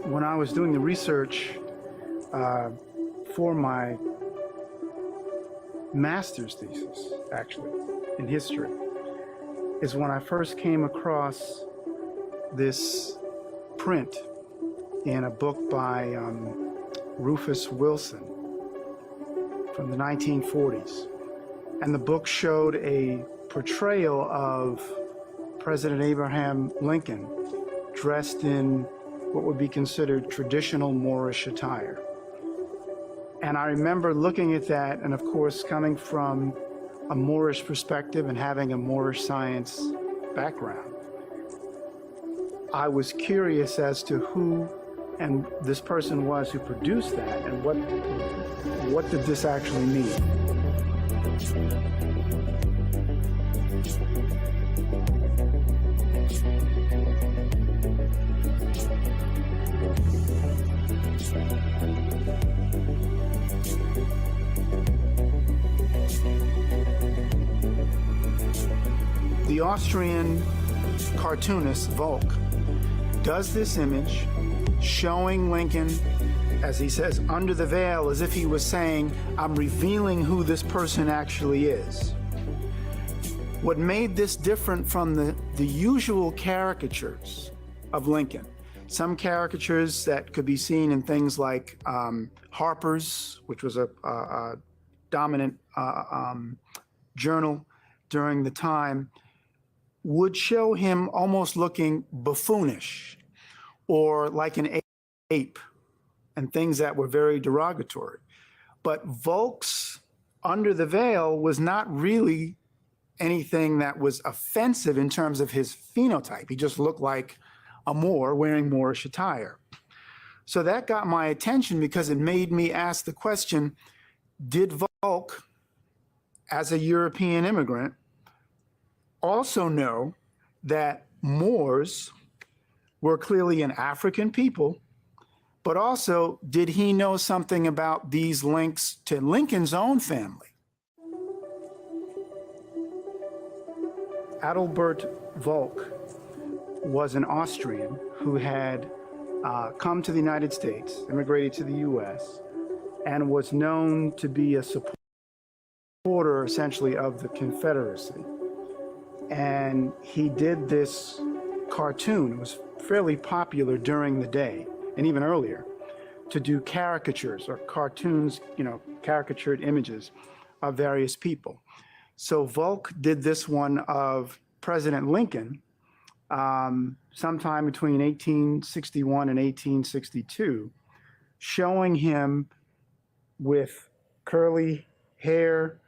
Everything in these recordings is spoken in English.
When I was doing the research for my master's thesis, actually, in history, is when I first came across this print in a book by Rufus Wilson from the 1940s. And the book showed a portrayal of President Abraham Lincoln dressed in what would be considered traditional Moorish attire. And I remember looking at that, and of course, coming from a Moorish perspective and having a Moorish science background, I was curious as to who and this person was who produced that, and what did this actually mean? The Austrian cartoonist Volk does this image showing Lincoln, as he says, under the veil, as if he was saying, I'm revealing who this person actually is. What made this different from the usual caricatures of Lincoln, some caricatures that could be seen in things like Harper's, which was a dominant journal during the time, would show him almost looking buffoonish or like an ape and things that were very derogatory. But Volk's Under the Veil was not really anything that was offensive in terms of his phenotype. He just looked like a Moor wearing Moorish attire. So that got my attention because it made me ask the question, did Volk, as a European immigrant, also know that Moors were clearly an African people, but also did he know something about these links to Lincoln's own family? Adalbert Volk was an Austrian who had come to the United States, immigrated to the US, and was known to be a supporter essentially of the Confederacy. And he did this cartoon. It was fairly popular during the day, and even earlier, to do caricatures or cartoons, caricatured images of various people. So Volk did this one of President Lincoln sometime between 1861 and 1862, showing him with curly hair,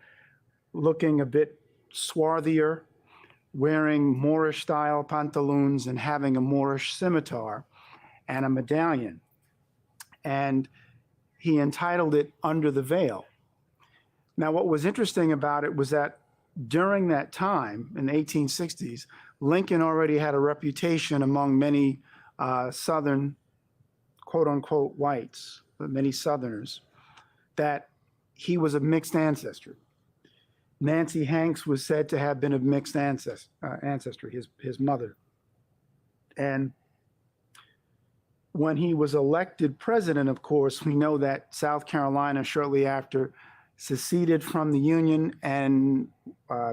looking a bit swarthier, wearing Moorish-style pantaloons and having a Moorish scimitar and a medallion. And he entitled it Under the Veil. Now, what was interesting about it was that during that time, in the 1860s, Lincoln already had a reputation among many Southern, quote-unquote, whites, many Southerners, that he was of mixed ancestry. Nancy Hanks was said to have been of mixed ancestry, his mother. And when he was elected president, of course, we know that South Carolina shortly after seceded from the Union, and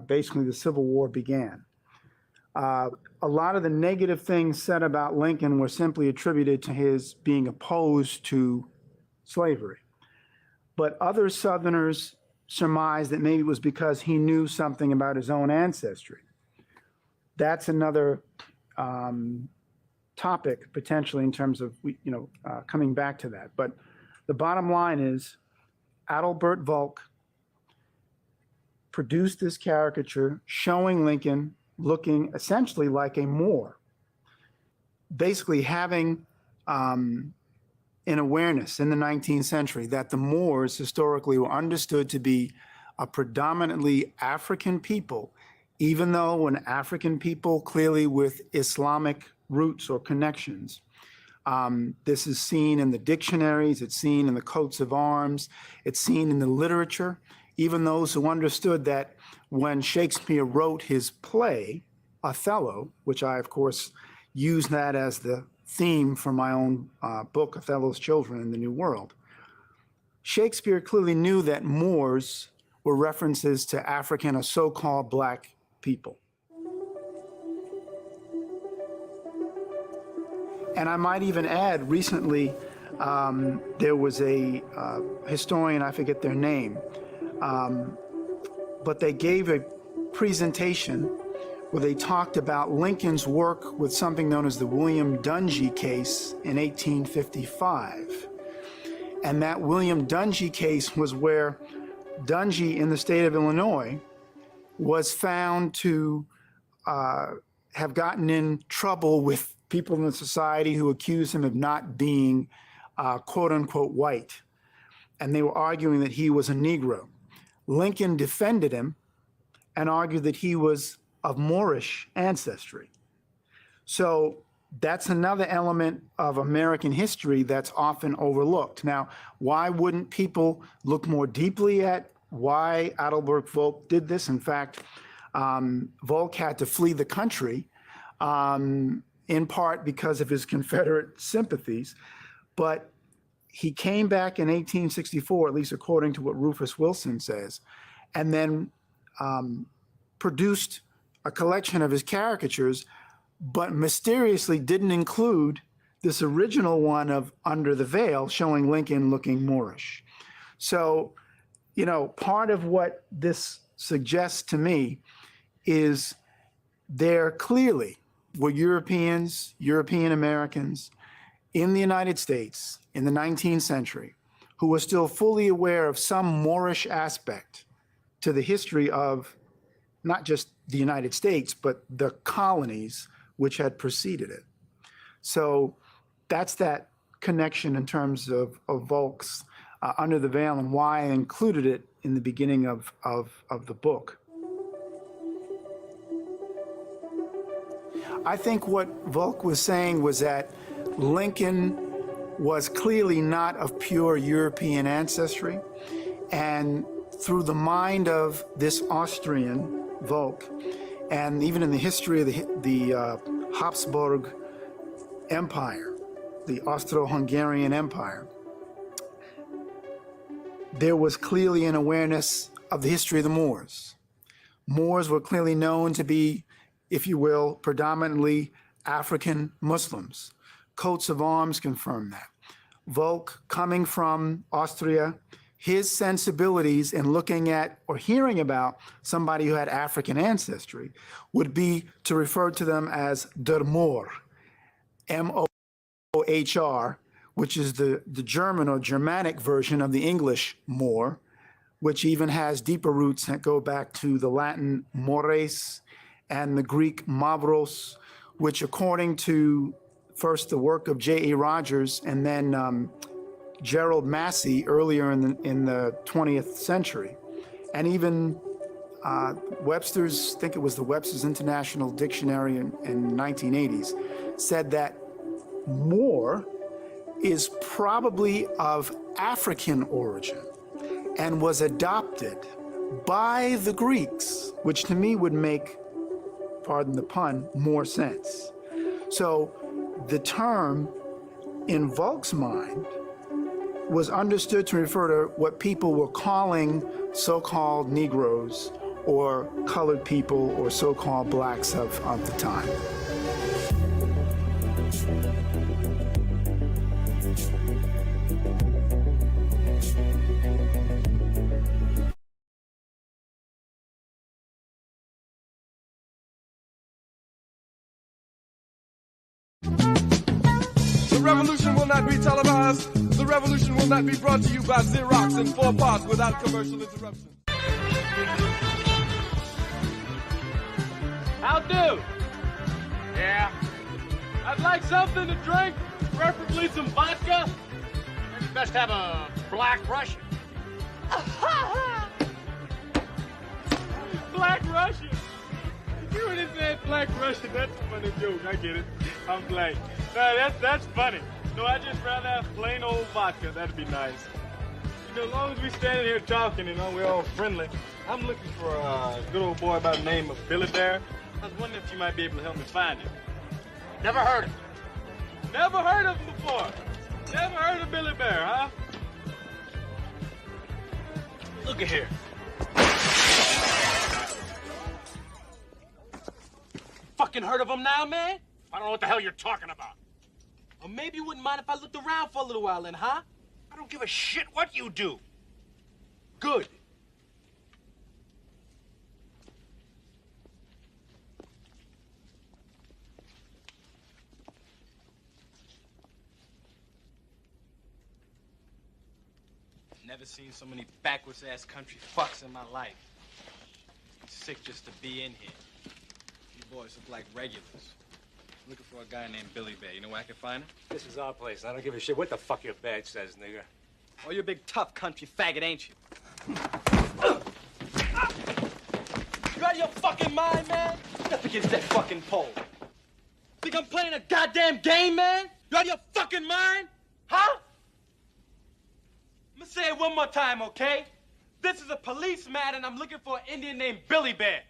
basically the Civil War began. A lot of the negative things said about Lincoln were simply attributed to his being opposed to slavery. But other Southerners surmised that maybe it was because he knew something about his own ancestry. That's another topic potentially in terms of coming back to that. But the bottom line is Adalbert Volk produced this caricature showing Lincoln looking essentially like a Moor, basically having an awareness in the 19th century that the Moors historically were understood to be a predominantly African people, even though an African people clearly with Islamic roots or connections. This is seen in the dictionaries, it's seen in the coats of arms, it's seen in the literature. Even those who understood that when Shakespeare wrote his play, Othello, which I, of course, use that as the theme for my own book, Othello's Children in the New World. Shakespeare clearly knew that Moors were references to African or so-called black people. And I might even add, recently, there was a historian, I forget their name, but they gave a presentation where they talked about Lincoln's work with something known as the William Dungy case in 1855. And that William Dungy case was where Dungy in the state of Illinois was found to have gotten in trouble with people in the society who accused him of not being quote unquote white. And they were arguing that he was a Negro. Lincoln defended him and argued that he was of Moorish ancestry. So that's another element of American history that's often overlooked. Now, why wouldn't people look more deeply at why Adalbert Volk did this? In fact, Volk had to flee the country in part because of his Confederate sympathies, but he came back in 1864, at least according to what Rufus Wilson says, and then produced a collection of his caricatures, but mysteriously didn't include this original one of Under the Veil showing Lincoln looking Moorish. So, you know, part of what this suggests to me is there clearly were Europeans, European Americans in the United States in the 19th century who were still fully aware of some Moorish aspect to the history of not just the United States, but the colonies which had preceded it. So that's that connection in terms of Volk's Under the Veil and why I included it in the beginning of the book. I think what Volk was saying was that Lincoln was clearly not of pure European ancestry, and through the mind of this Austrian, Volk, and even in the history of the Habsburg Empire, the Austro-Hungarian Empire, there was clearly an awareness of the history of the Moors. Moors were clearly known to be, if you will, predominantly African Muslims. Coats of arms confirm that. Volk, coming from Austria, his sensibilities in looking at or hearing about somebody who had African ancestry would be to refer to them as der Moor, M-O-H-R, which is the German or Germanic version of the English Moor, which even has deeper roots that go back to the Latin mores and the Greek mavros, which according to first the work of J.E. Rogers and then Gerald Massey earlier in the 20th century, and even Webster's, I think it was the Webster's International Dictionary in 1980s, said that Moor is probably of African origin and was adopted by the Greeks, which to me would make, pardon the pun, more sense. So the term in Volk's mind was understood to refer to what people were calling so-called Negroes or colored people or so-called blacks of the time. The revolution will not be televised. The revolution will not be brought to you by Xerox in 4 parts without commercial interruption. How do? Yeah. I'd like something to drink, preferably some vodka. You best have a black Russian. Black Russian. You would have said Black Russian. That's a funny joke. I get it. I'm black. No, that's funny. No, I just rather have plain old vodka. That'd be nice. You know, as long as we standing here talking, you know, we're all friendly. I'm looking for a good old boy by the name of Billy Bear. I was wondering if you might be able to help me find him. Never heard of him. Never heard of him before. Never heard of Billy Bear, huh? Look at here. Fucking heard of him now, man? I don't know what the hell you're talking about. Or maybe you wouldn't mind if I looked around for a little while then, huh? I don't give a shit what you do. Good. Never seen so many backwards-ass country fucks in my life. Sick just to be in here. You boys look like regulars. Looking for a guy named Billy Bear. You know where I can find him? This is our place. I don't give a shit what the fuck your badge says, nigga. Oh, you're a big tough country faggot, ain't you? You out of your fucking mind, man? Get up against that fucking pole. Think I'm playing a goddamn game, man? You out of your fucking mind? Huh? I'm gonna say it one more time, okay? This is a police matter, and I'm looking for an Indian named Billy Bear.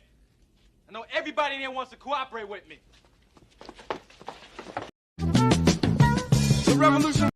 I know everybody in here wants to cooperate with me. The revolution